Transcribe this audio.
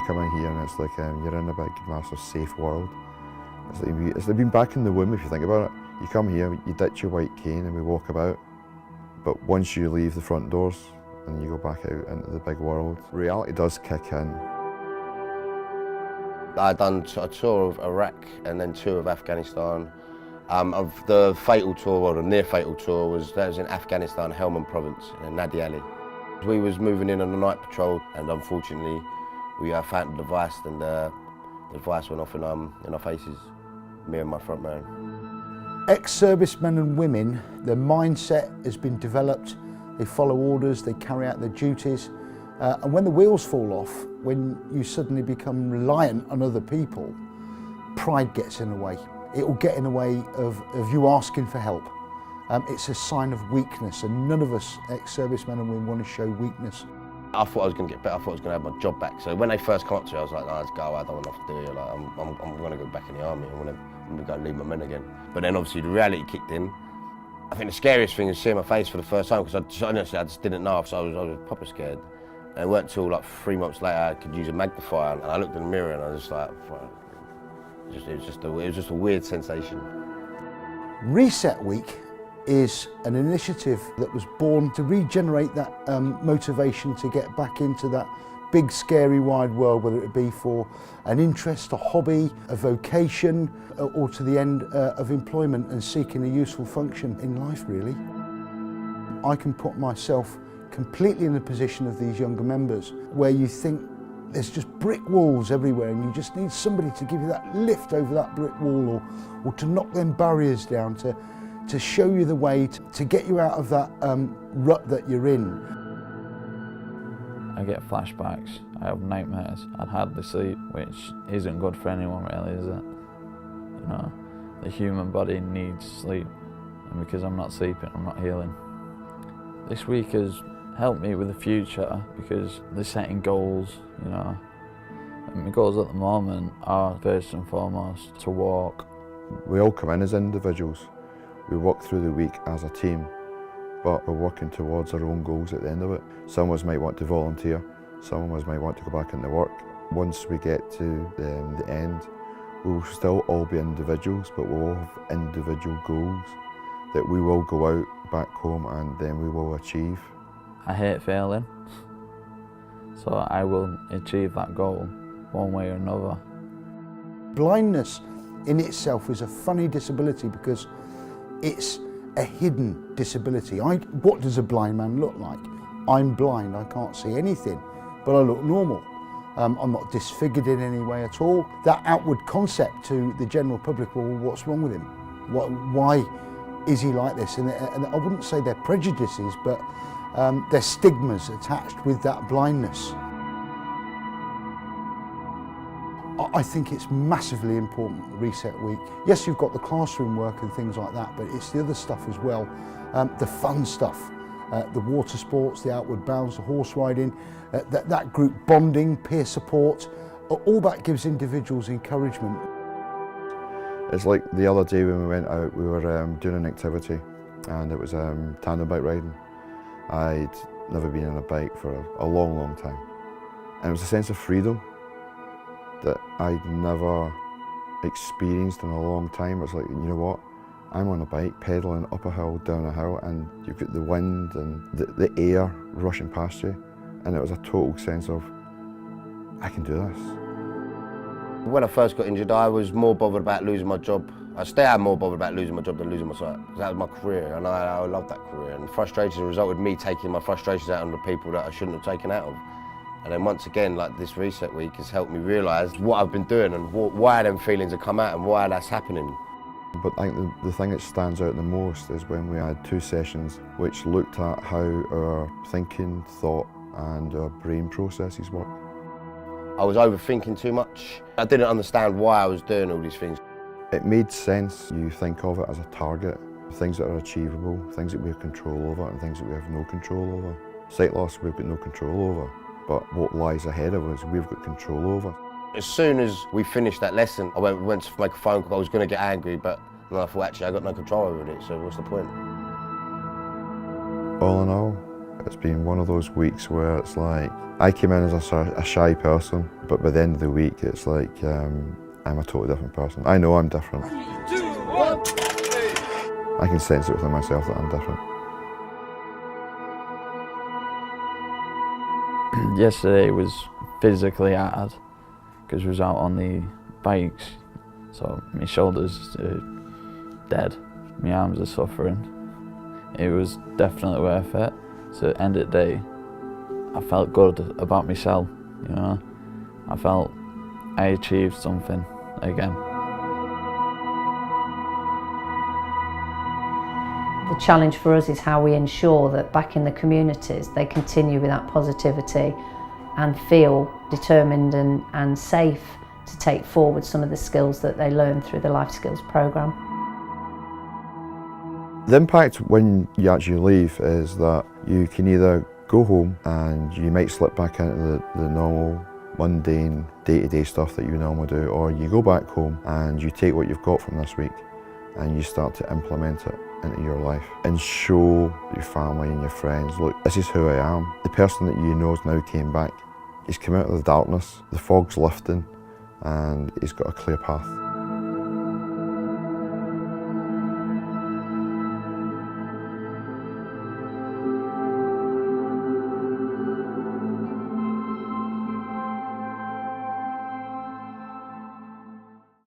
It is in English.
come in here and it's like you're in a big, massive, safe world. It's like being back in the womb if you think about it. You come here, you ditch your white cane and we walk about, but once you leave the front doors and you go back out into the big world, reality does kick in. I'd done a tour of Iraq and then two of Afghanistan. Of the fatal tour, or the near fatal tour, was in Afghanistan, Helmand province, in Nadi Ali. We was moving in on the night patrol and unfortunately we found the device and the device went off in our faces, me and my front man. Ex-servicemen and women, their mindset has been developed, they follow orders, they carry out their duties, and when the wheels fall off, when you suddenly become reliant on other people, pride gets in the way. It will get in the way of you asking for help. It's a sign of weakness, and none of us ex-servicemen and women want to show weakness. I thought I was going to get better, I thought I was going to have my job back. So when they first come up to me, I was like, no, let's go, I don't want nothing to do here. Like, I'm going to go back in the army, I'm going to go lead my men again. But then obviously the reality kicked in. I think the scariest thing is seeing my face for the first time, because honestly I just didn't know, so I was proper scared. And it weren't until like 3 months later I could use a magnifier, and I looked in the mirror and I was just like, it was just a weird sensation. Reset Week is an initiative that was born to regenerate that motivation to get back into that big, scary, wide world, whether it be for an interest, a hobby, a vocation, or to the end of employment and seeking a useful function in life, really. I can put myself completely in the position of these younger members, where you think there's just brick walls everywhere and you just need somebody to give you that lift over that brick wall, or to knock them barriers down, to show you the way, to get you out of that rut that you're in. I get flashbacks, I have nightmares, I hardly sleep, which isn't good for anyone really, is it? You know, the human body needs sleep, and because I'm not sleeping, I'm not healing. This week has helped me with the future because they're setting goals, you know. And my goals at the moment are first and foremost to walk. We all come in as individuals. We work through the week as a team, but we're working towards our own goals at the end of it. Some of us might want to volunteer, some of us might want to go back into work. Once we get to the end, we'll still all be individuals, but we'll all have individual goals that we will go out back home and then we will achieve. I hate failing, so I will achieve that goal one way or another. Blindness in itself is a funny disability because it's a hidden disability. What does a blind man look like? I'm blind, I can't see anything, but I look normal. I'm not disfigured in any way at all. That outward concept to the general public, well, what's wrong with him? Why is he like this? And I wouldn't say they're prejudices, but there's stigmas attached with that blindness. I think it's massively important, Reset Week. Yes, you've got the classroom work and things like that, but it's the other stuff as well. The fun stuff, the water sports, the outward bounds, the horse riding, that group bonding, peer support, all that gives individuals encouragement. It's like the other day when we went out, we were doing an activity and it was tandem bike riding. I'd never been on a bike for a long, long time. And it was a sense of freedom that I'd never experienced in a long time. It's like, you know what, I'm on a bike pedaling up a hill, down a hill, and you've got the wind and the air rushing past you. And it was a total sense of, I can do this. When I first got injured, I was more bothered about losing my job. I still am more bothered about losing my job than losing my sight. That was my career, and I loved that career. And frustration resulted in me taking my frustrations out on the people that I shouldn't have taken out of. And then once again, like this Reset Week has helped me realise what I've been doing and why them feelings have come out and why that's happening. But I think the thing that stands out the most is when we had 2 sessions which looked at how our thinking, thought and our brain processes work. I was overthinking too much. I didn't understand why I was doing all these things. It made sense. You think of it as a target, things that are achievable, things that we have control over and things that we have no control over. Sight loss we've got no control over, but what lies ahead of us we've got control over. As soon as we finished that lesson, I went to make a phone call. I was going to get angry, but then I thought actually I got no control over it, so what's the point? All in all, It's been one of those weeks where it's like, I came in as a shy person, but by the end of the week it's like I'm a totally different person. I know I'm different. 3, 2, 1, I can sense it within myself that I'm different. Yesterday was physically hard because we was out on the bikes, so my shoulders are dead, my arms are suffering. It was definitely worth it. So at the end of the day, I felt good about myself, you know. I felt I achieved something again. The challenge for us is how we ensure that back in the communities they continue with that positivity and feel determined and safe to take forward some of the skills that they learn through the Life Skills programme. The impact when you actually leave is that you can either go home and you might slip back into the normal, mundane, day-to-day stuff that you normally do, or you go back home and you take what you've got from this week and you start to implement it into your life and show your family and your friends, look, this is who I am. The person that you know has now came back. He's come out of the darkness, the fog's lifting, and he's got a clear path.